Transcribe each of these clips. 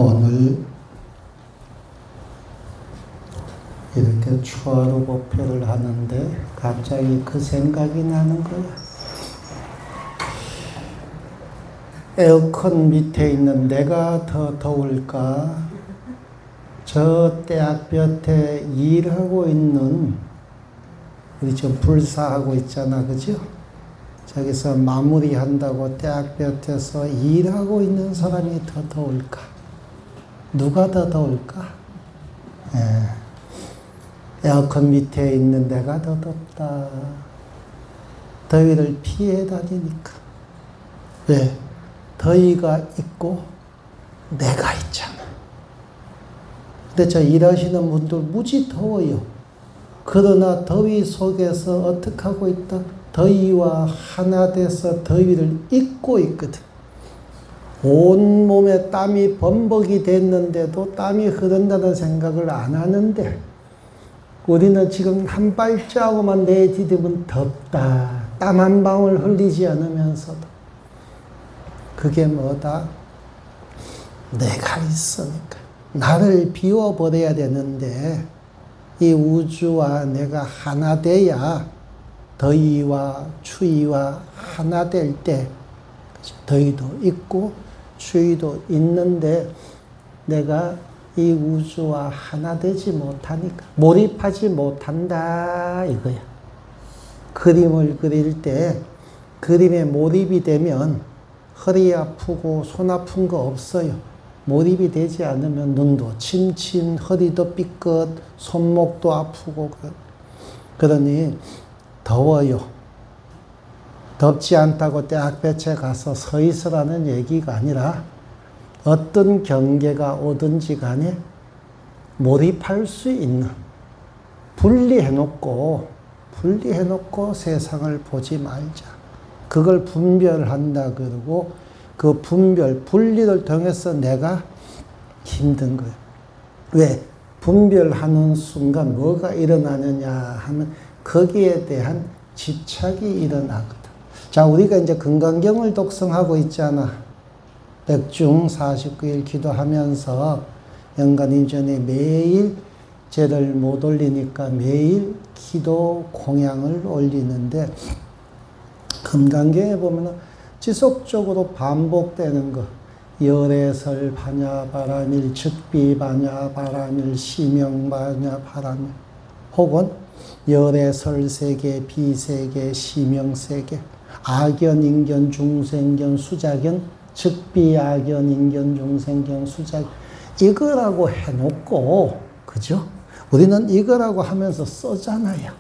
오늘 이렇게 추하루 법회를 하는데 갑자기 그 생각이 나는 거야. 에어컨 밑에 있는 내가 더 더울까? 저 떼약볕에 일하고 있는, 우리 지금 불사하고 있잖아, 그죠? 저기서 마무리한다고 떼약볕에서 일하고 있는 사람이 더 더울까? 누가 더 더울까? 에어컨 밑에 있는 내가 더 덥다. 더위를 피해 다니니까. 왜? 더위가 있고 내가 있잖아. 근데 저 일하시는 분들 무지 더워요. 그러나 더위 속에서 어떻게 하고 있다? 더위와 하나 돼서 더위를 잊고 있거든. 온몸에 땀이 범벅이 됐는데도 땀이 흐른다는 생각을 안 하는데, 우리는 지금 한 발자국만 내디디면 덥다. 땀 한 방울 흘리지 않으면서도. 그게 뭐다? 내가 있으니까. 나를 비워버려야 되는데, 이 우주와 내가 하나 돼야 더위와 추위와 하나 될 때, 더위도 있고 추위도 있는데 내가 이 우주와 하나 되지 못하니까, 몰입하지 못한다 이거야. 그림을 그릴 때 그림에 몰입이 되면 허리 아프고 손 아픈 거 없어요. 몰입이 되지 않으면 눈도 침침, 허리도 삐끗, 손목도 아프고. 그러니 더워요. 덥지 않다고 떼약볕에 가서 서 있으라는 얘기가 아니라, 어떤 경계가 오든지 간에 몰입할 수 있는, 분리해놓고 세상을 보지 말자. 그걸 분별한다 그러고, 그 분리를 통해서 내가 힘든 거예요. 왜? 분별하는 순간 뭐가 일어나느냐 하면 거기에 대한 집착이 일어나거든. 자, 우리가 이제 금강경을 독성하고 있잖아. 백중 49일 기도하면서 영가님전에 매일 제를 못 올리니까 매일 기도 공양을 올리는데, 금강경에 보면 지속적으로 반복되는 거. 열애설 반야바라밀, 즉비반야 바라밀, 시명반야 바라밀, 혹은 열애설 세계, 비세계, 시명세계, 악연, 인견, 중생견, 수작견, 즉비악연, 인견, 중생견, 수작견, 이거라고 해놓고, 그죠? 우리는 이거라고 하면서 쓰잖아요.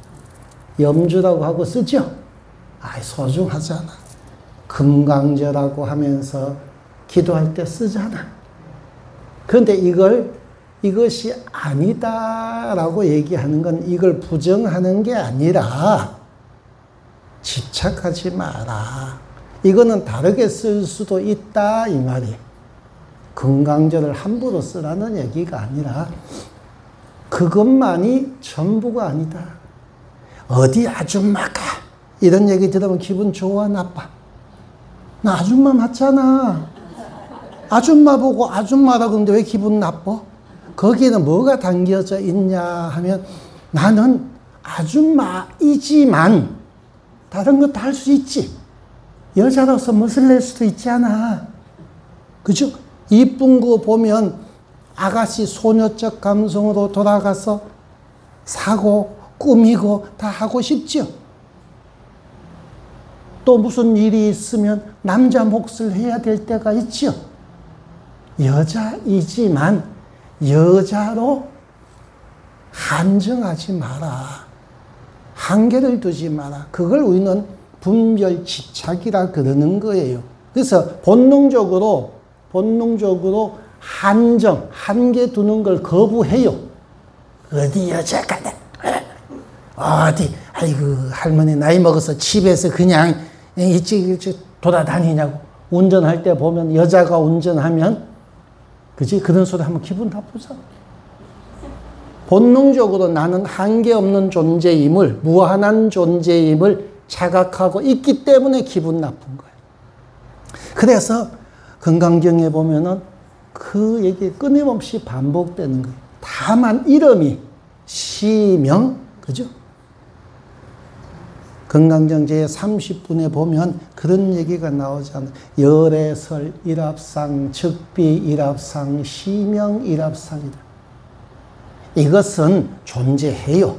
염주라고 하고 쓰죠? 소중하잖아. 금강저라고 하면서 기도할 때 쓰잖아. 그런데 이것이 아니다라고 얘기하는 건 이걸 부정하는 게 아니라, 집착하지 마라. 이거는 다르게 쓸 수도 있다 이 말이에요. 금강저를 함부로 쓰라는 얘기가 아니라, 그것만이 전부가 아니다. 어디 아줌마가 이런 얘기 들으면 기분 좋아 나빠? 나 아줌마 맞잖아. 아줌마 보고 아줌마라고 그러는데 왜 기분 나빠? 거기에는 뭐가 담겨져 있냐 하면, 나는 아줌마이지만 다른 것도 할 수 있지. 여자로서 멋을 낼 수도 있잖아. 그죠? 이쁜 거 보면 아가씨 소녀적 감성으로 돌아가서 사고 꾸미고 다 하고 싶죠. 또 무슨 일이 있으면 남자 몫을 해야 될 때가 있죠. 여자이지만 여자로 한정하지 마라. 한계를 두지 마라. 그걸 우리는 분별 집착이라 그러는 거예요. 그래서 본능적으로 한계 두는 걸 거부해요. 어디 여자가 어디, 아이고 할머니 나이 먹어서 집에서 그냥 일찍 돌아다니냐고. 운전할 때 보면 여자가 운전하면, 그지? 그런 소리 하면 기분 나쁘잖아. 본능적으로 나는 한계 없는 존재임을, 무한한 존재임을 자각하고 있기 때문에 기분 나쁜 거예요. 그래서 금강경에 보면은 그 얘기 끊임없이 반복되는 거예요. 다만 이름이 시명, 그죠? 건강정 제30분에 보면 그런 얘기가 나오잖아요. 열애설 일합상, 즉비 일합상, 시명 일합상이다. 이것은 존재해요.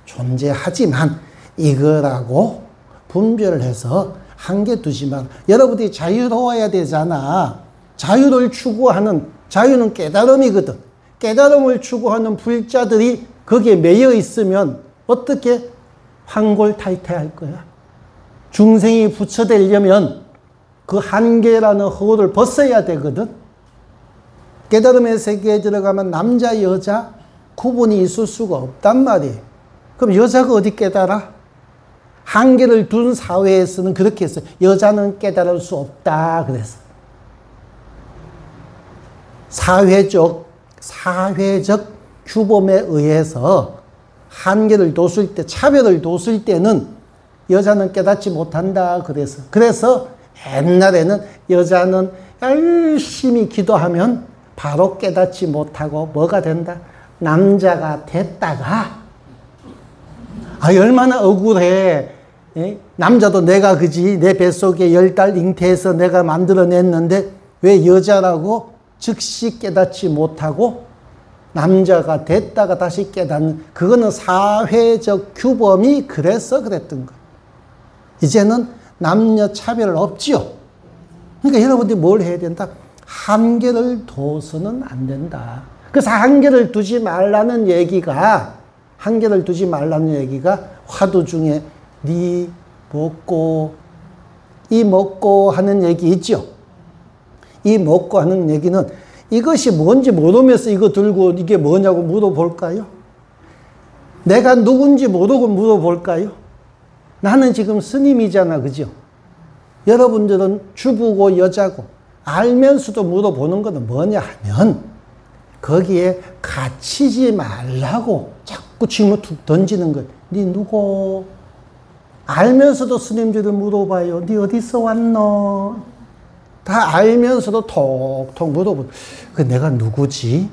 존재하지만 이거라고 분별을 해서 한계 두지 마. 여러분들이 자유로워야 되잖아. 자유를 추구하는, 자유는 깨달음이거든. 깨달음을 추구하는 불자들이 거기에 매여 있으면 어떻게 환골탈태할 거야? 중생이 부처되려면 그 한계라는 허울을 벗어야 되거든. 깨달음의 세계에 들어가면 남자, 여자 구분이 있을 수가 없단 말이에요. 그럼 여자가 어디 깨달아? 한계를 둔 사회에서는 그렇게 했어요. 여자는 깨달을 수 없다 그래서. 사회적 규범에 의해서 한계를 뒀을 때, 차별을 뒀을 때는 여자는 깨닫지 못한다 그래서 옛날에는 여자는 열심히 기도하면 바로 깨닫지 못하고 뭐가 된다? 남자가 됐다가 얼마나 억울해. 남자도 내가 그지 내 뱃속에 10달 잉태해서 내가 만들어냈는데 왜 여자라고 즉시 깨닫지 못하고 남자가 됐다가 다시 깨닫는, 그거는 사회적 규범이 그래서 그랬던 거예요. 이제는 남녀 차별 없지요. 그러니까 여러분들이 뭘 해야 된다? 한계를 둬서는 안 된다. 그래서 한계를 두지 말라는 얘기가 화두 중에 니 먹고 이 먹고 하는 얘기 있죠. 이 먹고 하는 얘기는 이것이 뭔지 모르면서 이거 들고 이게 뭐냐고 물어볼까요? 내가 누군지 모르고 물어볼까요? 나는 지금 스님이잖아, 그죠? 여러분들은 주부고 여자고 알면서도 물어보는 것은 뭐냐 하면 거기에 갇히지 말라고 자꾸 질문 툭 던지는 거예요. 니 누구? 알면서도 스님들은 물어봐요. 니 어디서 왔노? 다 알면서도 톡톡 물어보고, 내가 누구지?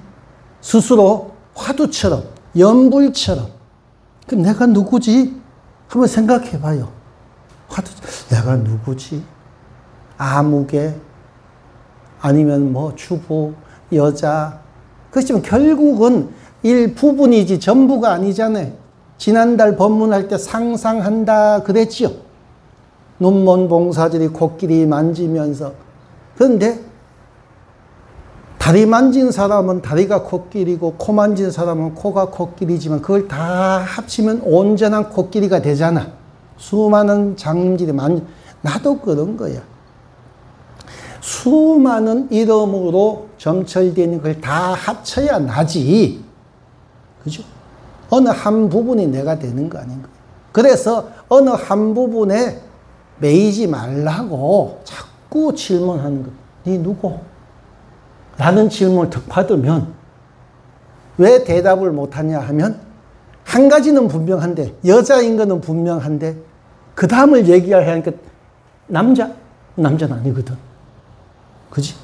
스스로 화두처럼, 연불처럼. 그럼 내가 누구지? 한번 생각해 봐요. 내가 누구지? 아무개, 아니면 뭐 주부, 여자. 그렇지만 결국은 일부분이지 전부가 아니잖아요. 지난달 법문할 때 상상한다 그랬지요. 눈먼 봉사들이 코끼리 만지면서. 그런데 다리 만진 사람은 다리가 코끼리고 코 만진 사람은 코가 코끼리지만 그걸 다 합치면 온전한 코끼리가 되잖아. 수많은 장질이 나도 그런 거야. 수많은 이름으로 점철되어 있는 걸 다 합쳐야 나지. 그죠? 어느 한 부분이 내가 되는 거 아닌가. 그래서 어느 한 부분에 매이지 말라고 자꾸 질문하는 거. 니 누구? 라는 질문을 득 받으면 왜 대답을 못하냐 하면 한 가지는 분명한데, 여자인 거는 분명한데 그 다음을 얘기해야 하니까 남자는 아니거든. 그지?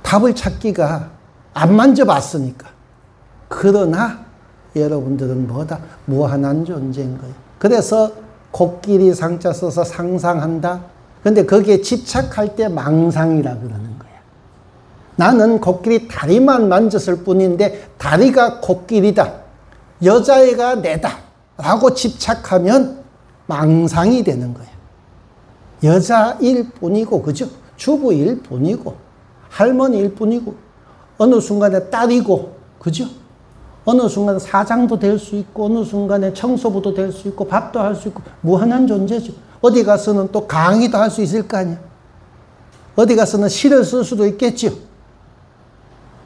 답을 찾기가 안 만져봤으니까. 그러나 여러분들은 뭐다? 무한한 존재인 거예요. 그래서 코끼리 상자 써서 상상한다. 근데 거기에 집착할 때 망상이라 그러는 거야. 나는 코끼리 다리만 만졌을 뿐인데 다리가 코끼리다. 여자애가 내다. 라고 집착하면 망상이 되는 거야. 여자일 뿐이고, 그죠? 주부일 뿐이고, 할머니일 뿐이고, 어느 순간에 딸이고, 그죠? 어느 순간 사장도 될 수 있고, 어느 순간에 청소부도 될 수 있고, 밥도 할 수 있고, 무한한 존재죠. 어디 가서는 또 강의도 할 수 있을 거 아니야. 어디 가서는 시를 쓸 수도 있겠죠.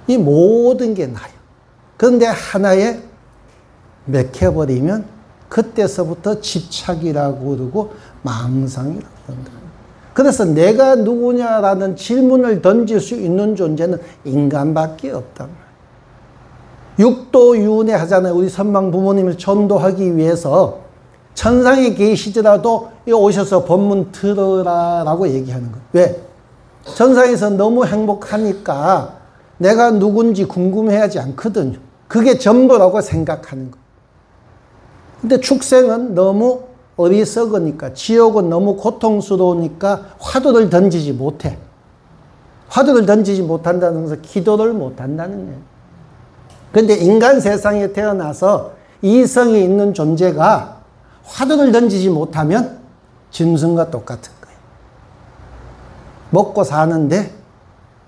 이 모든 게 나요. 그런데 하나에 맥혀버리면 그때서부터 집착이라고 그러고 망상이라고 한다. 그래서 내가 누구냐라는 질문을 던질 수 있는 존재는 인간밖에 없단 말이에요. 육도윤회 하잖아요. 우리 선망 부모님을 전도하기 위해서 천상에 계시더라도 오셔서 법문 들으라라고 얘기하는 거예요. 왜? 천상에서 너무 행복하니까 내가 누군지 궁금해하지 않거든요. 그게 전부라고 생각하는 거예요. 근데 축생은 너무 어리석으니까, 지옥은 너무 고통스러우니까 화두를 던지지 못해. 화두를 던지지 못한다는 것은 기도를 못한다는 거예요. 그런데 인간 세상에 태어나서 이성이 있는 존재가 화두를 던지지 못하면 짐승과 똑같은 거예요. 먹고 사는데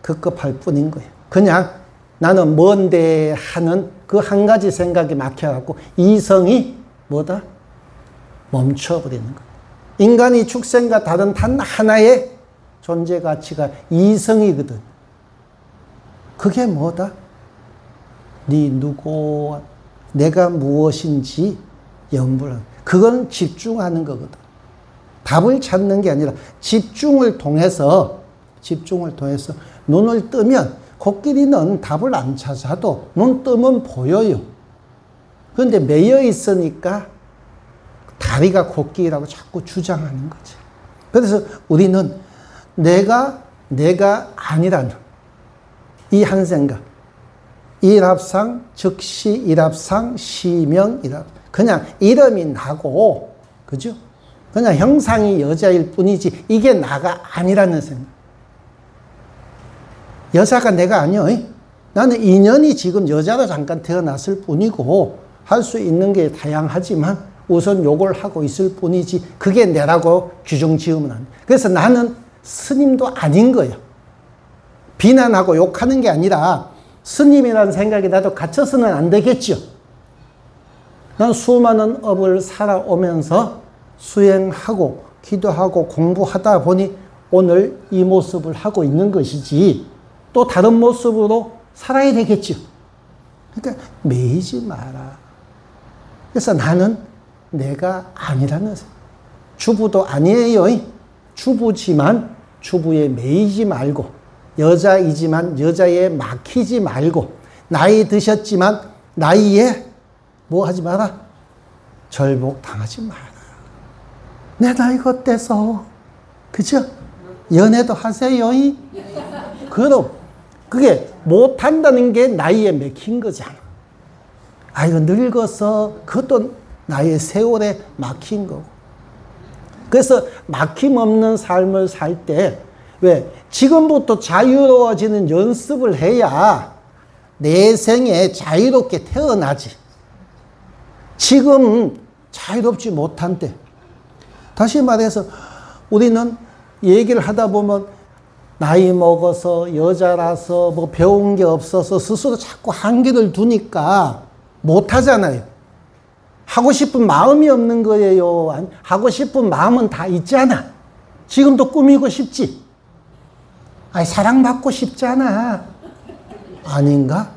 급급할 뿐인 거예요. 그냥 나는 뭔데 하는 그 한 가지 생각이 막혀갖고 이성이 뭐다? 멈춰버리는 거예요. 인간이 축생과 다른 단 하나의 존재 가치가 이성이거든. 그게 뭐다? 네 누구, 내가 무엇인지 염불하는, 그건 집중하는 거거든. 답을 찾는 게 아니라 집중을 통해서 눈을 뜨면 코끼리는 답을 안 찾아도 눈 뜨면 보여요. 그런데 매여 있으니까 다리가 코끼리라고 자꾸 주장하는 거지. 그래서 우리는 내가 아니라는 이 한 생각, 일합상, 즉시 일합상, 시명 일합, 그냥 이름이 나고, 그죠? 그냥 형상이 여자일 뿐이지 이게 나가 아니라는 생각. 여자가 내가 아니요. 나는 인연이 지금 여자로 잠깐 태어났을 뿐이고 할 수 있는 게 다양하지만 우선 요걸 하고 있을 뿐이지 그게 내라고 규정 지으면 안 돼. 그래서 나는 스님도 아닌 거예요. 비난하고 욕하는 게 아니라 스님이라는 생각이 나도 갇혀서는 안 되겠죠. 난 수많은 업을 살아오면서 수행하고 기도하고 공부하다 보니 오늘 이 모습을 하고 있는 것이지 또 다른 모습으로 살아야 되겠죠. 그러니까 매이지 마라. 그래서 나는 내가 아니라는 생각. 주부도 아니에요. 주부지만 주부에 매이지 말고, 여자이지만 여자에 막히지 말고, 나이 드셨지만 나이에 뭐 하지 마라? 절복 당하지 마라. 내 나이가 어때서? 그죠? 연애도 하세요. 그럼 그게 못한다는 게 나이에 맥힌 거잖아. 아, 이거 늙어서 그것도 나의 세월에 막힌 거고. 그래서 막힘없는 삶을 살 때, 왜? 지금부터 자유로워지는 연습을 해야 내 생에 자유롭게 태어나지. 지금 자유롭지 못한 때. 다시 말해서 우리는 얘기를 하다 보면 나이 먹어서 여자라서 뭐 배운 게 없어서 스스로 자꾸 한계를 두니까 못하잖아요. 하고 싶은 마음이 없는 거예요. 하고 싶은 마음은 다 있잖아. 지금도 꾸미고 싶지. 아니, 사랑받고 싶잖아. 아닌가?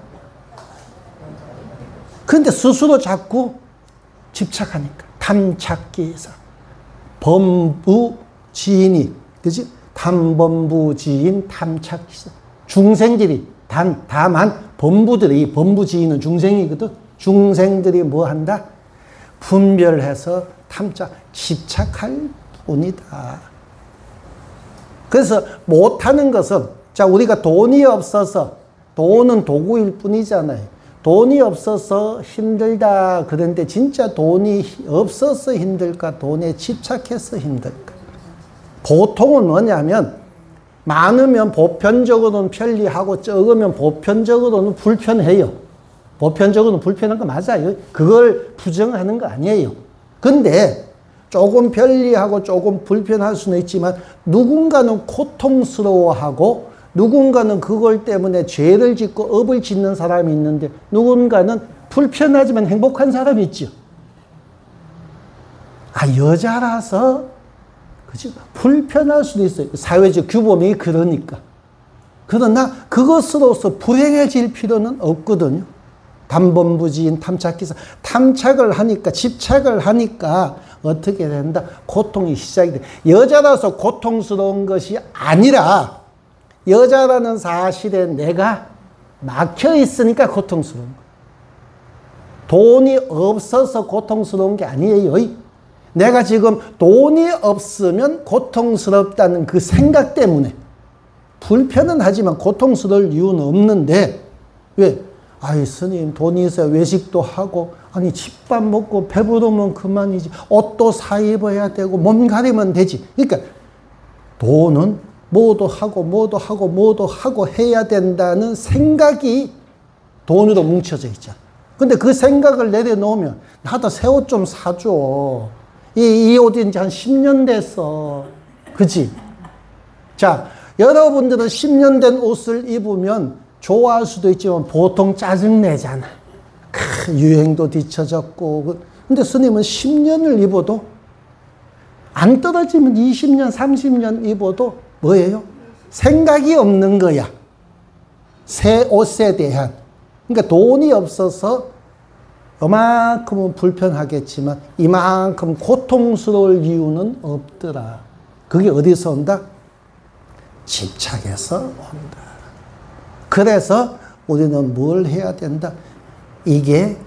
근데 스스로 자꾸 집착하니까. 탐찾기에서. 범부지인이, 그지? 탐범부지인 탐착기서. 중생들이, 다만 범부들이, 범부지인은 중생이거든. 중생들이 뭐 한다? 분별해서 탐착, 집착할 뿐이다. 그래서 못하는 것은, 자, 우리가 돈이 없어서, 돈은 도구일 뿐이잖아요. 돈이 없어서 힘들다. 그런데 진짜 돈이 없어서 힘들까? 돈에 집착해서 힘들까? 보통은 뭐냐면, 많으면 보편적으로는 편리하고 적으면 보편적으로는 불편해요. 보편적으로는 불편한 거 맞아요. 그걸 부정하는 거 아니에요. 근데 조금 편리하고 조금 불편할 수는 있지만 누군가는 고통스러워하고 누군가는 그걸 때문에 죄를 짓고 업을 짓는 사람이 있는데 누군가는 불편하지만 행복한 사람이 있죠. 아, 여자라서 그치? 불편할 수도 있어요. 사회적 규범이 그러니까. 그러나 그것으로서 불행해질 필요는 없거든요. 담범부지인 탐착기사. 탐착을 하니까, 집착을 하니까 어떻게 된다? 고통이 시작이 돼. 여자라서 고통스러운 것이 아니라 여자라는 사실에 내가 막혀 있으니까 고통스러운 거예요. 돈이 없어서 고통스러운 게 아니에요. 내가 지금 돈이 없으면 고통스럽다는 그 생각 때문에 불편은 하지만 고통스러울 이유는 없는데, 왜? 아이, 스님, 돈이 있어야 외식도 하고, 아니, 집밥 먹고 배부르면 그만이지. 옷도 사 입어야 되고, 몸 가리면 되지. 그러니까, 돈은 뭐도 하고 해야 된다는 생각이 돈으로 뭉쳐져 있잖아. 근데 그 생각을 내려놓으면, 나도 새 옷 좀 사줘. 이 옷인지 한 10년 됐어. 그치? 자, 여러분들은 10년 된 옷을 입으면 좋아할 수도 있지만 보통 짜증내잖아. 유행도 뒤처졌고. 근데 스님은 10년을 입어도 안 떨어지면 20년, 30년 입어도 뭐예요? 생각이 없는 거야. 새 옷에 대한. 그러니까 돈이 없어서 이만큼은 불편하겠지만 이만큼 고통스러울 이유는 없더라. 그게 어디서 온다? 집착에서 온다. 그래서 우리는 뭘 해야 된다? 이게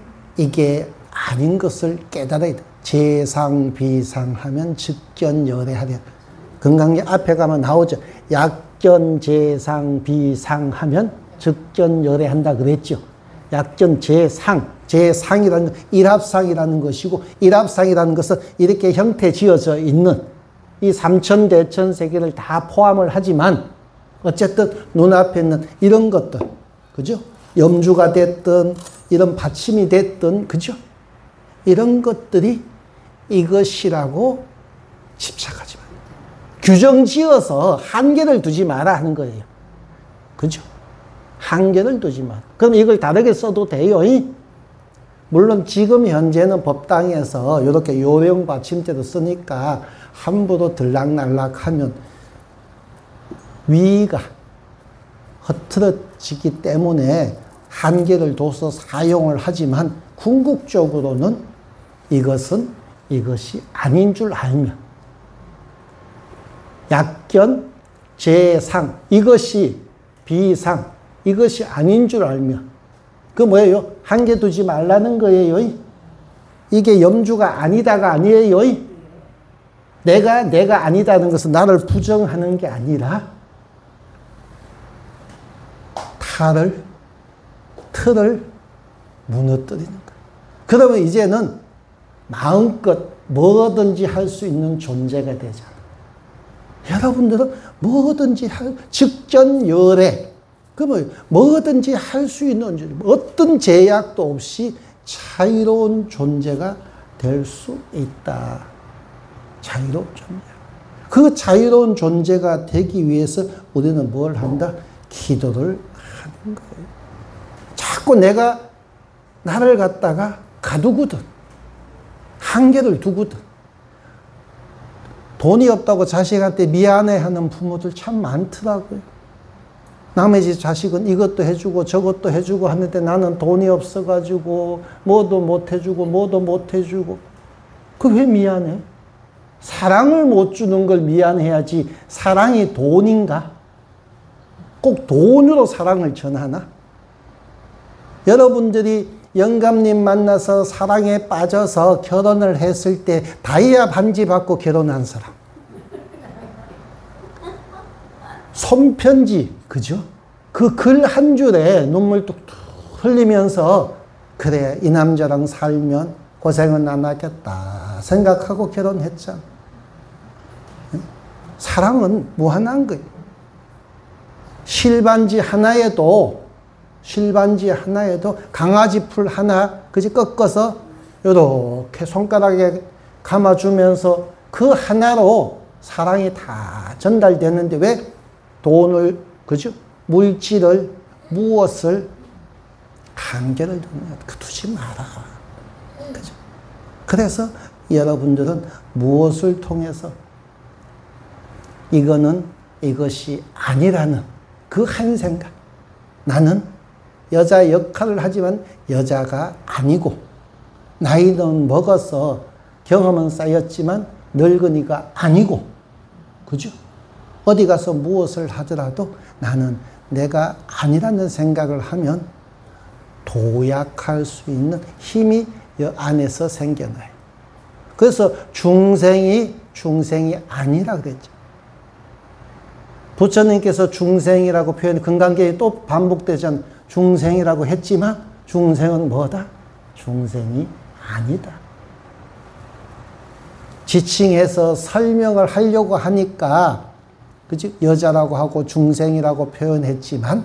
아닌 것을 깨달아야 돼. 재상, 비상하면 즉견열애하랴. 건강리 앞에 가면 나오죠. 약견, 재상, 비상하면 즉견열애한다 그랬죠. 약견, 재상이라는 건 일합상이라는 것이고, 일합상이라는 것은 이렇게 형태 지어져 있는 이 삼천대천 세계를 다 포함을 하지만 어쨌든 눈앞에 있는 이런 것들, 그죠? 염주가 됐든 이런 받침이 됐든, 그죠? 이런 것들이 이것이라고 집착하지 마. 규정 지어서 한계를 두지 마라 하는 거예요. 그죠? 한계를 두지 마라. 그럼 이걸 다르게 써도 돼요. 물론 지금 현재는 법당에서 이렇게 요령 받침대로 쓰니까 함부로 들락날락하면 위가 흐트러지기 때문에 한계를 둬서 사용을 하지만 궁극적으로는 이것이 아닌 줄 알면 약견, 재상, 이것이 비상, 이것이 아닌 줄 알면 그 뭐예요? 한계 두지 말라는 거예요. 이게 염주가 아니다가 아니에요. 내가 아니다는 것은 나를 부정하는 게 아니라 틀을 무너뜨리는 거예요. 그러면 이제는 마음껏 뭐든지 할 수 있는 존재가 되잖아. 여러분들은 뭐든지 즉견열애. 그러면 뭐든지 할 수 있는, 어떤 제약도 없이 자유로운 존재가 될 수 있다. 자유로운 존재. 그 자유로운 존재가 되기 위해서 우리는 뭘 한다? 기도를 하는 거예요. 자꾸 내가 나를 갖다가 가두거든. 한계를 두거든. 돈이 없다고 자식한테 미안해하는 부모들 참 많더라고요. 남의 집 자식은 이것도 해주고 저것도 해주고 하는데 나는 돈이 없어가지고 뭐도 못 해주고 그 왜 미안해? 사랑을 못 주는 걸 미안해야지. 사랑이 돈인가? 꼭 돈으로 사랑을 전하나? 여러분들이 영감님 만나서 사랑에 빠져서 결혼을 했을 때 다이아 반지 받고 결혼한 사람. 손편지, 그죠? 그 글 한 줄에 눈물 뚝뚝 흘리면서 그래, 이 남자랑 살면 고생은 안 하겠다 생각하고 결혼했잖아. 사랑은 무한한 거예요. 실반지 하나에도 강아지 풀 하나 그지 꺾어서 이렇게 손가락에 감아주면서 그 하나로 사랑이 다 전달되는데 왜 돈을, 그죠? 물질을, 무엇을 한계를 두지 마라. 그죠? 그래서 여러분들은 무엇을 통해서 이것이 아니라는 그 한 생각. 나는 여자 역할을 하지만 여자가 아니고, 나이는 먹어서 경험은 쌓였지만 늙은이가 아니고, 그죠? 어디 가서 무엇을 하더라도 나는 내가 아니라는 생각을 하면 도약할 수 있는 힘이 여 안에서 생겨나요. 그래서 중생이 아니라 그랬죠. 부처님께서 중생이라고 표현, 금강경에 또 반복되잖아. 중생이라고 했지만 중생은 뭐다? 중생이 아니다. 지칭해서 설명을 하려고 하니까 그치? 여자라고 하고 중생이라고 표현했지만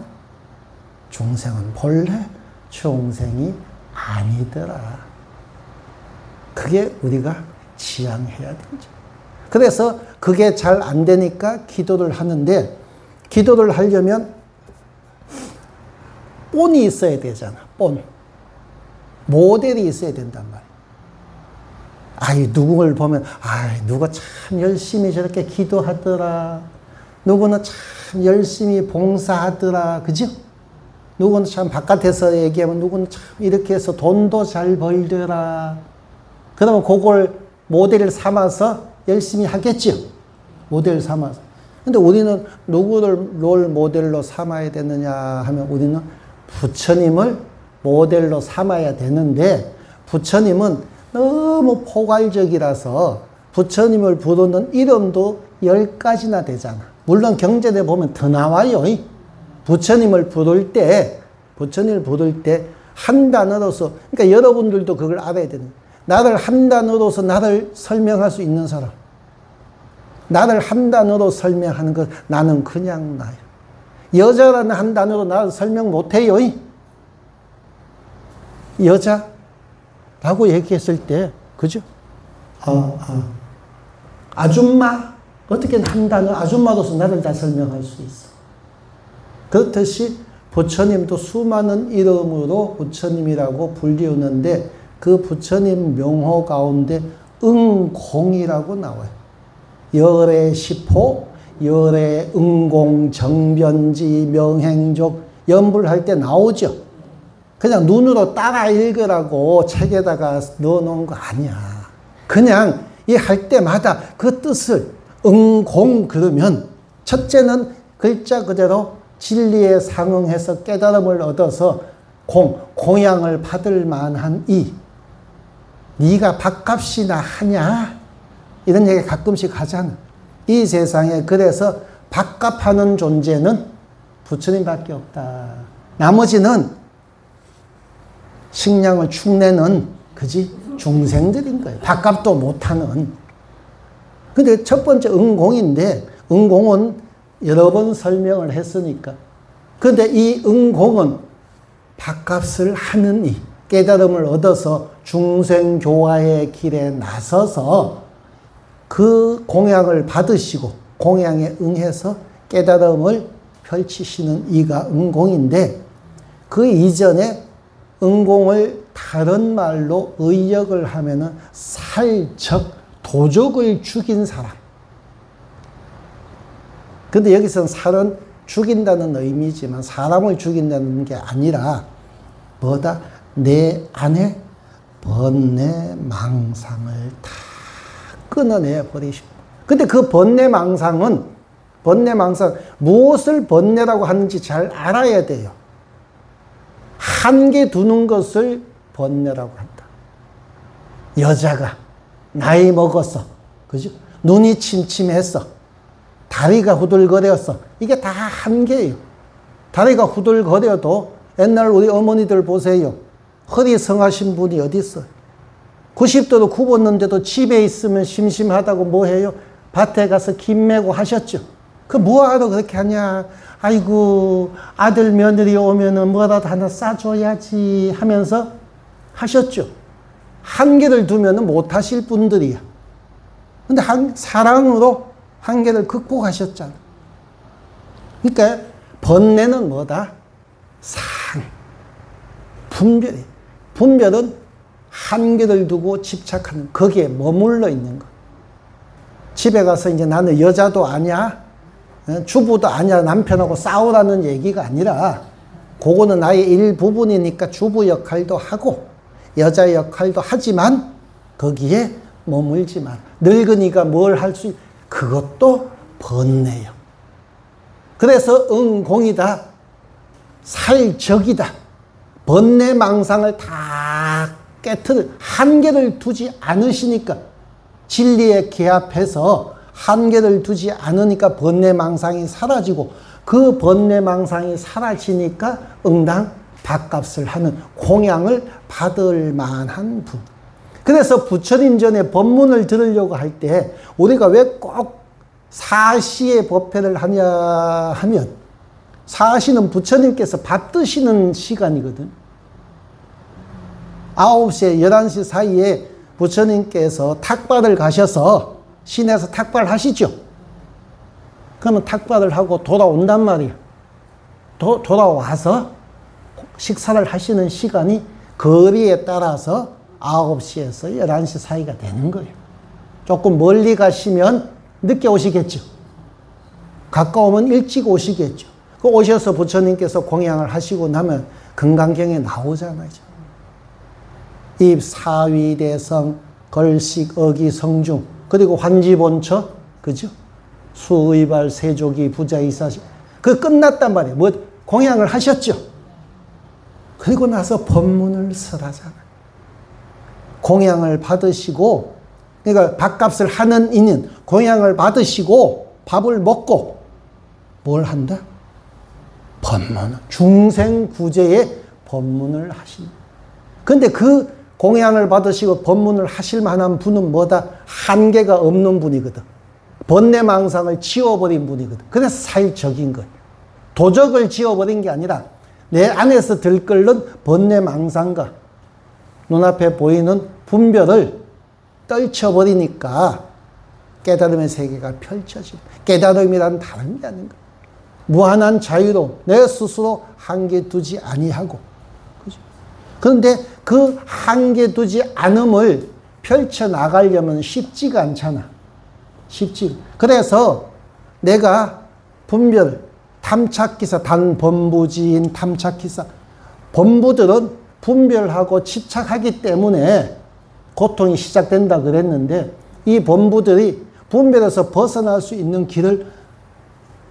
중생은 본래 중생이 아니더라. 그게 우리가 지향해야 되죠. 그래서 그게 잘 안 되니까 기도를 하는데, 기도를 하려면 본이 있어야 되잖아. 본. 모델이 있어야 된단 말이야. 아이, 누구를 보면, 아이, 누가 참 열심히 저렇게 기도하더라. 누구는 참 열심히 봉사하더라. 그죠? 누구는 참 바깥에서 얘기하면 누구는 참 이렇게 해서 돈도 잘 벌더라. 그러면 그걸 모델을 삼아서 열심히 하겠죠. 모델 삼아서. 근데 우리는 누구를 롤 모델로 삼아야 되느냐 하면 우리는 부처님을 모델로 삼아야 되는데, 부처님은 너무 포괄적이라서 부처님을 부르는 이름도 10가지나 되잖아. 물론 경전에 보면 더 나와요. 부처님을 부를 때 한 단어로서, 그러니까 여러분들도 그걸 알아야 되는 거예요. 나를 한 단어로서 나를 설명할 수 있는 사람. 나를 한 단어로 설명하는 것, 나는 그냥 나야. 여자라는 한 단어로 나를 설명 못해요. 여자라고 얘기했을 때, 그죠? 아줌마. 어떻게 한 단어, 아줌마로서 나를 다 설명할 수 있어. 그렇듯이 부처님도 수많은 이름으로 부처님이라고 불리우는데, 그 부처님 명호 가운데 응공이라고 나와요. 열애 시포, 열애 응공, 정변지, 명행족, 연불할 때 나오죠. 그냥 눈으로 따라 읽으라고 책에다가 넣어놓은 거 아니야. 그냥 이 할 때마다 그 뜻을 응공 그러면, 첫째는 글자 그대로 진리에 상응해서 깨달음을 얻어서 공양을 받을 만한 이. 네가 밥값이나 하냐? 이런 얘기 가끔씩 하잖아. 이 세상에 그래서 밥값하는 존재는 부처님밖에 없다. 나머지는 식량을 축내는, 그지? 중생들인 거예요. 밥값도 못하는. 근데 첫 번째 응공인데, 응공은 여러 번 설명을 했으니까. 근데 이 응공은 밥값을 하는 이, 깨달음을 얻어서 중생교화의 길에 나서서 그 공양을 받으시고 공양에 응해서 깨달음을 펼치시는 이가 응공인데, 그 이전에 응공을 다른 말로 의역을 하면은 살적, 도적을 죽인 사람. 근데 여기서는 살은 죽인다는 의미지만 사람을 죽인다는 게 아니라 뭐다? 내 안에 번뇌 망상을 다 끊어내 버리시고. 근데 그 번뇌 망상, 무엇을 번뇌라고 하는지 잘 알아야 돼요. 한계 두는 것을 번뇌라고 한다. 여자가 나이 먹었어. 그죠? 눈이 침침했어. 다리가 후들거렸어. 이게 다 한계예요. 다리가 후들거려도 옛날 우리 어머니들 보세요. 허리 성하신 분이 어디 있어요? 90도로 굽었는데도 집에 있으면 심심하다고 뭐 해요? 밭에 가서 김 메고 하셨죠. 그 뭐하러 그렇게 하냐? 아이고, 아들 며느리 오면은 뭐라도 하나 싸줘야지 하면서 하셨죠. 한계를 두면은 못 하실 분들이야. 근데 사랑으로 한계를 극복하셨잖아. 그러니까 번뇌는 뭐다? 분별이. 분별은 한계를 두고 집착하는, 거기에 머물러 있는 거. 집에 가서 이제 나는 여자도 아니야, 주부도 아니야, 남편하고 싸우라는 얘기가 아니라, 그거는 나의 일부분이니까 주부 역할도 하고 여자 역할도 하지만 거기에 머물지 마. 늙으니까 뭘 할 수, 그것도 번뇌요. 그래서 응공이다, 살적이다. 번뇌 망상을 다 깨트려 한계를 두지 않으시니까, 진리에 개합해서 한계를 두지 않으니까 번뇌망상이 사라지고, 그 번뇌망상이 사라지니까 응당 밥값을 하는, 공양을 받을 만한 분. 그래서 부처님 전에 법문을 들으려고 할 때 우리가 왜 꼭 사시의 법회를 하냐 하면, 사시는 부처님께서 밥 드시는 시간이거든. 9시에 11시 사이에 부처님께서 탁발을 가셔서 시내에서 탁발 하시죠. 그러면 탁발을 하고 돌아온단 말이에요. 돌아와서 식사를 하시는 시간이 거리에 따라서 9시에서 11시 사이가 되는 거예요. 조금 멀리 가시면 늦게 오시겠죠. 가까우면 일찍 오시겠죠. 그 오셔서 부처님께서 공양을 하시고 나면 금강경에 나오잖아요. 이 사위대성, 걸식, 어기, 성중, 그리고 환지본처, 그죠? 수의발, 세조기, 부자이사시. 그 끝났단 말이에요. 뭐 공양을 하셨죠. 그리고 나서 법문을 설하잖아요. 공양을 받으시고, 그러니까 밥값을 하는 이는 공양을 받으시고 밥을 먹고 뭘 한다? 법문, 중생구제의 법문을 하신다. 근데 그 공양을 받으시고 법문을 하실 만한 분은 뭐다? 한계가 없는 분이거든. 번뇌망상을 지워버린 분이거든. 그래서 사일적인 거예요. 도적을 지워버린 게 아니라 내 안에서 들끓는 번뇌망상과 눈앞에 보이는 분별을 떨쳐버리니까 깨달음의 세계가 펼쳐지고, 깨달음이란 다른 게 아닌가. 무한한 자유로 내 스스로 한계 두지 아니하고. 그죠? 그런데 그 한계 두지 않음을 펼쳐나가려면 쉽지가 않잖아. 쉽지. 그래서 내가 분별, 탐착기사, 단범부지인 탐착기사, 범부들은 분별하고 집착하기 때문에 고통이 시작된다 그랬는데, 이 범부들이 분별에서 벗어날 수 있는 길을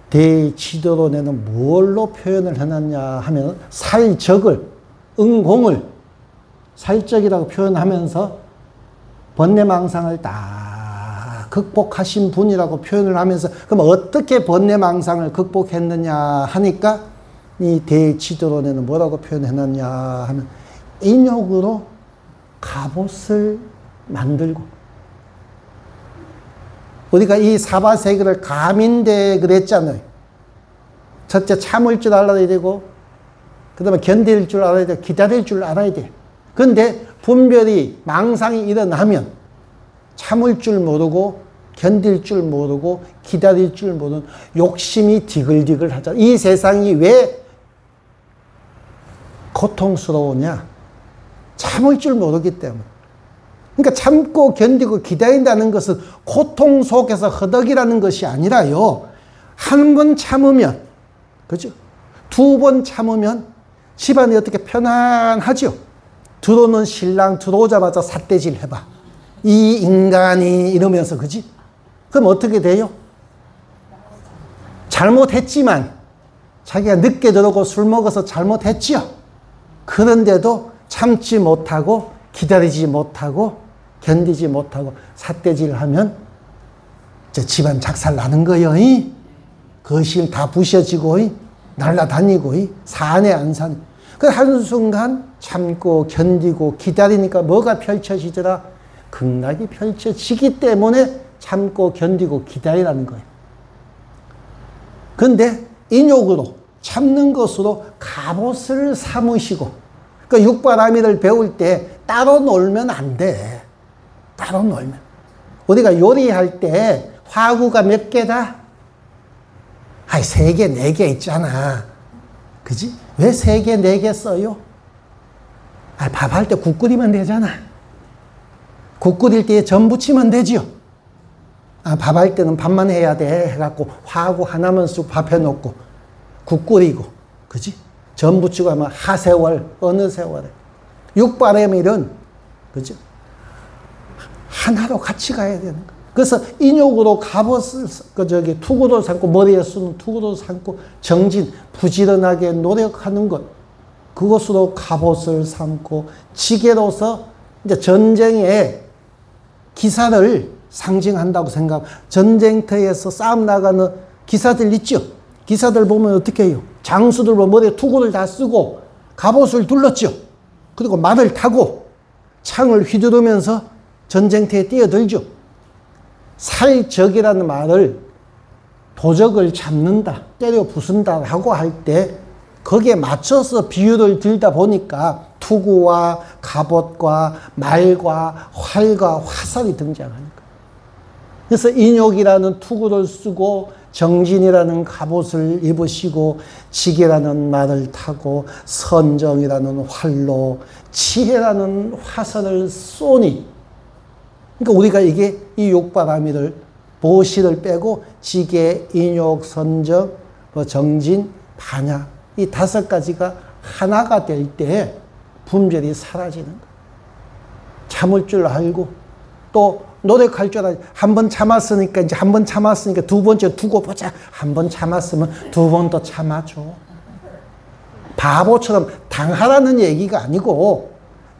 대지도로 내는 뭘로 표현을 해놨냐 하면, 살적을, 응공을 살적이라고 표현하면서 번뇌망상을 다 극복하신 분이라고 표현을 하면서, 그럼 어떻게 번뇌망상을 극복했느냐 하니까 이 대지도로 내는 뭐라고 표현해놨냐 하면, 인욕으로 갑옷을 만들고, 우리가 이 사바세계를 감인대 그랬잖아요. 첫째 참을 줄 알아야 되고, 그 다음에 견딜 줄 알아야 돼, 기다릴 줄 알아야 돼. 그런데 분별이, 망상이 일어나면 참을 줄 모르고, 견딜 줄 모르고, 기다릴 줄 모르는 욕심이 디글디글 하잖아. 이 세상이 왜 고통스러우냐? 참을 줄 모르기 때문에. 그러니까 참고 견디고 기다린다는 것은 고통 속에서 허덕이라는 것이 아니라요. 한 번 참으면, 그죠? 두 번 참으면 집안이 어떻게 편안하죠? 들어오는 신랑 들어오자마자 삿대질 해봐. 이 인간이 이러면서, 그지? 그럼 어떻게 돼요? 잘못했지만, 자기가 늦게 들어오고 술 먹어서 잘못했지요. 그런데도 참지 못하고, 기다리지 못하고, 견디지 못하고 삿대질 하면 이제 집안 작살 나는 거예요. 거실 다 부셔지고 날라다니고 사내 안 사네. 그 한순간 참고 견디고 기다리니까 뭐가 펼쳐지더라? 극락이 펼쳐지기 때문에 참고 견디고 기다리라는 거예요. 그런데 인욕으로 참는 것으로 갑옷을 삼으시고, 그 육바라밀을 배울 때 따로 놀면 안 돼. 따로 놀면. 우리가 요리할 때 화구가 몇 개다? 3개, 4개 있잖아. 그지? 왜 3개, 4개 써요? 밥할 때 국 끓이면 되잖아. 국 끓일 때 전 부치면 되지요. 밥할 때는 밥만 해야 돼 해갖고 화구 하나만 쑥 밥 해놓고 국 끓이고, 그지? 전 부치고 하면 하세월, 어느 세월에. 육바라밀은, 그죠? 하나로 같이 가야 되는 거예요. 그래서 인욕으로 갑옷을, 투구도 삼고, 머리에 쓰는 투구도 삼고, 정진, 부지런하게 노력하는 것. 그것으로 갑옷을 삼고, 지게로서 이제 전쟁의 기사를 상징한다고 생각하고, 전쟁터에서 싸움 나가는 기사들 있죠? 기사들 보면 어떻게 해요? 장수들 보면 머리에 투구를 다 쓰고 갑옷을 둘렀죠. 그리고 말을 타고 창을 휘두르면서 전쟁터에 뛰어들죠. 살적이라는 말을 도적을 잡는다, 때려 부순다 하고 할 때 거기에 맞춰서 비유를 들다 보니까 투구와 갑옷과 말과 활과 화살이 등장하는 거예요. 그래서 인욕이라는 투구를 쓰고 정진이라는 갑옷을 입으시고 지게라는 말을 타고 선정이라는 활로 지혜라는 화살을 쏘니, 그러니까 우리가 이게 이 육바라밀을 보시를 빼고 지게, 인욕, 선정, 정진, 반야 이 5가지가 하나가 될 때 분별이 사라지는 거예요. 참을 줄 알고 또 노력할 줄 알고, 한 번 참았으니까 이제 한 번 참았으니까 두 번째 두고 보자. 한 번 참았으면 두 번 더 참아줘. 바보처럼 당하라는 얘기가 아니고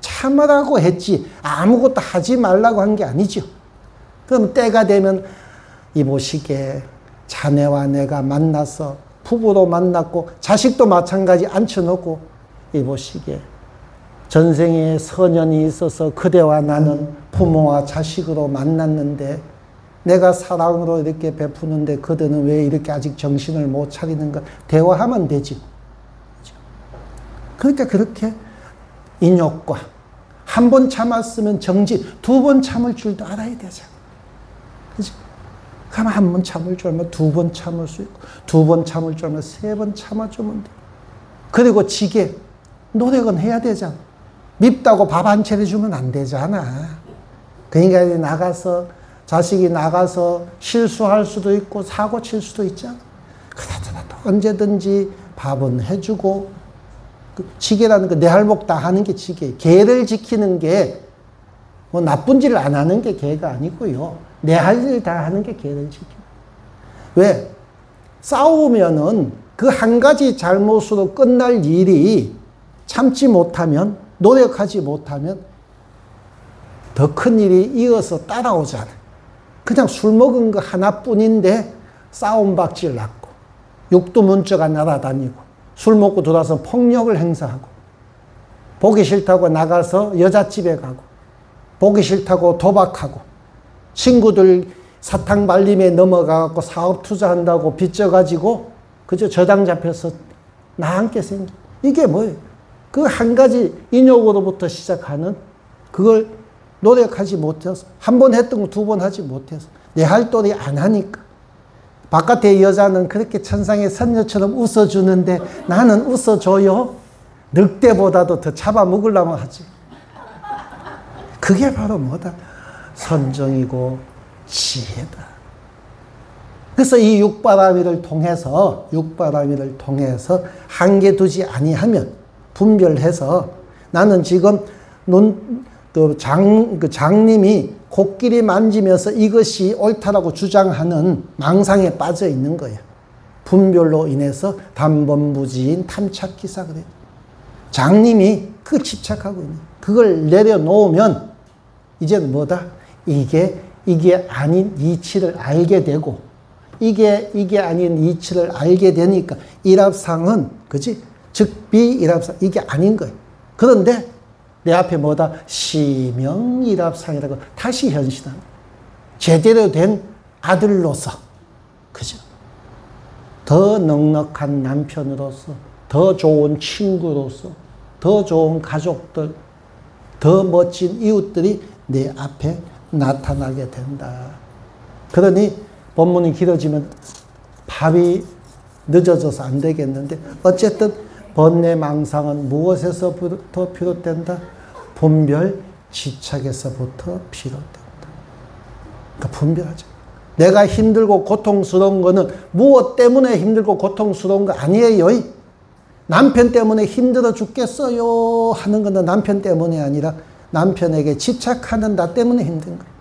참으라고 했지 아무것도 하지 말라고 한 게 아니죠. 그럼 때가 되면 이보시게 자네와 내가 만나서 부부로 만났고 자식도 마찬가지 앉혀놓고 이보시게 전생에 선연이 있어서 그대와 나는 부모와 자식으로 만났는데 내가 사랑으로 이렇게 베푸는데 그대는 왜 이렇게 아직 정신을 못 차리는가. 대화하면 되지. 그러니까 그렇게 인욕과 한 번 참았으면 정진, 2번 참을 줄도 알아야 되잖아. 그치? 그러면 한 번 참을 줄 알면 2번 참을 수 있고, 2번 참을 줄 알면 3번 참아주면 돼. 그리고 지게, 노력은 해야 되잖아. 밉다고 밥 안 차려주면 안 되잖아. 그러니까 나가서, 자식이 나가서 실수할 수도 있고, 사고 칠 수도 있잖아. 그러더라도 언제든지 밥은 해주고, 지게라는 거 내 할목 다 하는 게 지게. 계를 지키는 게 뭐 나쁜 짓을 안 하는 게 계가 아니고요. 내 할 일 다 하는 게 계를 지키는. 왜? 싸우면은 그 한 가지 잘못으로 끝날 일이 참지 못하면, 노력하지 못하면 더 큰 일이 이어서 따라오잖아. 그냥 술 먹은 거 하나뿐인데 싸움박질 났고, 육두문자가 날아다니고, 술 먹고 들어와서 폭력을 행사하고, 보기 싫다고 나가서 여잣집에 가고, 보기 싫다고 도박하고, 친구들 사탕 발림에 넘어가고 사업 투자한다고 빚져가지고 그저 저당 잡혀서 나앉게 생겨. 이게 뭐예요? 그 한 가지 인욕으로부터 시작하는, 그걸 노력하지 못해서, 한 번 했던 거 2번 하지 못해서, 내 할 도리 안 하니까. 바깥의 여자는 그렇게 천상의 선녀처럼 웃어주는데 나는 웃어줘요? 늑대보다도 더 잡아먹으려고 하지. 그게 바로 뭐다? 선정이고 지혜다. 그래서 이 육바라밀을 통해서 한계 두지 아니하면, 분별해서, 나는 지금 장님이 코끼리 만지면서 이것이 옳다라고 주장하는 망상에 빠져 있는 거예요. 분별로 인해서 단번부지인 탐착기사 그래요. 장님이 그 집착하고 있는, 그걸 내려놓으면 이제는 뭐다? 이게 아닌 이치를 알게 되고, 이게 아닌 이치를 알게 되니까 일합상은, 그지? 즉비일합상, 이게 아닌 거예요. 그런데 내 앞에 뭐다? 시명일합상이라고 다시 현신하는, 제대로 된 아들로서, 그죠? 더 넉넉한 남편으로서, 더 좋은 친구로서, 더 좋은 가족들, 더 멋진 이웃들이 내 앞에 나타나게 된다. 그러니 본문이 길어지면 밥이 늦어져서 안 되겠는데, 어쨌든 번뇌망상은 무엇에서부터 비롯된다? 분별, 집착에서부터 비롯된다. 그러니까 분별하자. 내가 힘들고 고통스러운 거는 무엇 때문에 힘들고 고통스러운 거 아니에요. 남편 때문에 힘들어 죽겠어요 하는 건 남편 때문이 아니라 남편에게 집착하는 나 때문에 힘든 거예요.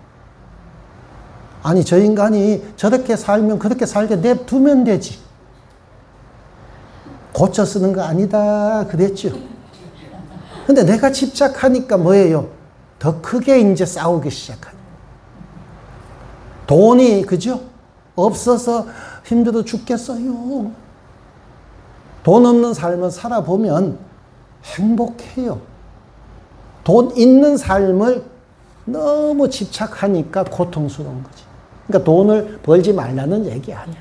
아니, 저 인간이 저렇게 살면 그렇게 살게 냅두면 되지. 고쳐 쓰는 거 아니다 그랬죠. 근데 내가 집착하니까 뭐예요? 더 크게 이제 싸우기 시작하는. 돈이, 그죠? 없어서 힘들어 죽겠어요. 돈 없는 삶을 살아보면 행복해요. 돈 있는 삶을 너무 집착하니까 고통스러운 거지. 그러니까 돈을 벌지 말라는 얘기 아니야.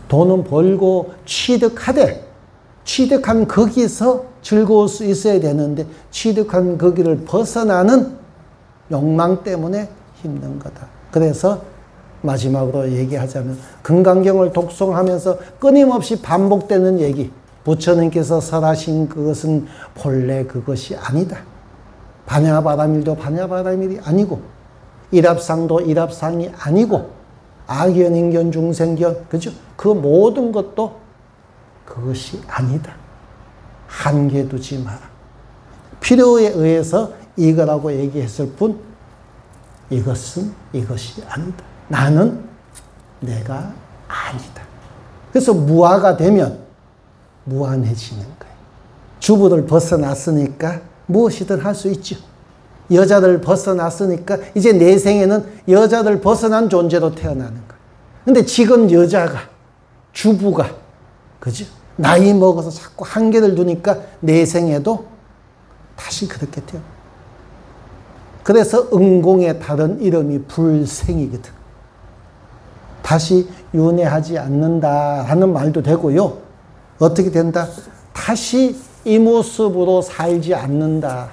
돈은 벌고 취득하되, 취득한 거기서 즐거울 수 있어야 되는데, 취득한 거기를 벗어나는 욕망 때문에 힘든 거다. 그래서 마지막으로 얘기하자면, 금강경을 독송하면서 끊임없이 반복되는 얘기, 부처님께서 설하신 그것은 본래 그것이 아니다. 반야바라밀도 반야바라밀이 아니고, 일합상도 일합상이 아니고, 악연, 인견, 중생견, 그죠? 그 모든 것도 그것이 아니다. 한계 두지 마라. 필요에 의해서 이거라고 얘기했을 뿐, 이것은 이것이 아니다. 나는 내가 아니다. 그래서 무아가 되면 무한해지는 거예요. 주부를 벗어났으니까 무엇이든 할 수 있죠. 여자를 벗어났으니까 이제 내 생에는 여자를 벗어난 존재로 태어나는 거예요. 근데 지금 여자가, 주부가, 그죠? 나이 먹어서 자꾸 한계를 두니까 내 생에도 다시 그렇게 태어나. 그래서 응공의 다른 이름이 불생이거든. 다시 윤회하지 않는다라는 말도 되고요. 어떻게 된다? 다시 이 모습으로 살지 않는다.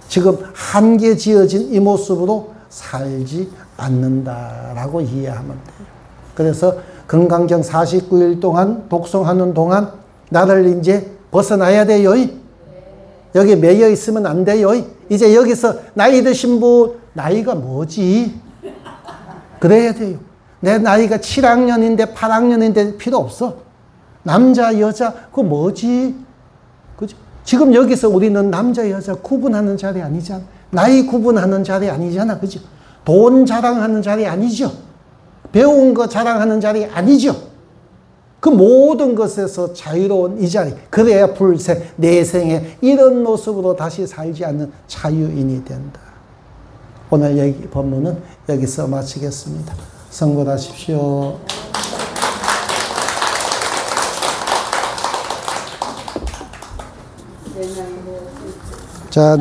지금 한계 지어진 이 모습으로 살지 않는다라고 이해하면 돼요. 그래서 금강경 49일 동안 독송하는 동안 나를 이제 벗어나야 돼요. 여기 매여 있으면 안 돼요. 이제 여기서 나이 드신 분, 나이가 뭐지? 그래야 돼요. 내 나이가 7학년인데 8학년인데 필요 없어. 남자, 여자, 그거 뭐지? 그죠? 지금 여기서 우리는 남자, 여자 구분하는 자리 아니잖아. 나이 구분하는 자리 아니잖아. 그죠? 돈 자랑하는 자리 아니죠. 배운 거 자랑하는 자리 아니죠. 그 모든 것에서 자유로운 이 자리. 그래야 불생, 내생에 이런 모습으로 다시 살지 않는 자유인이 된다. 오늘 여기 법문은 여기서 마치겠습니다. 성불하십시오. 자,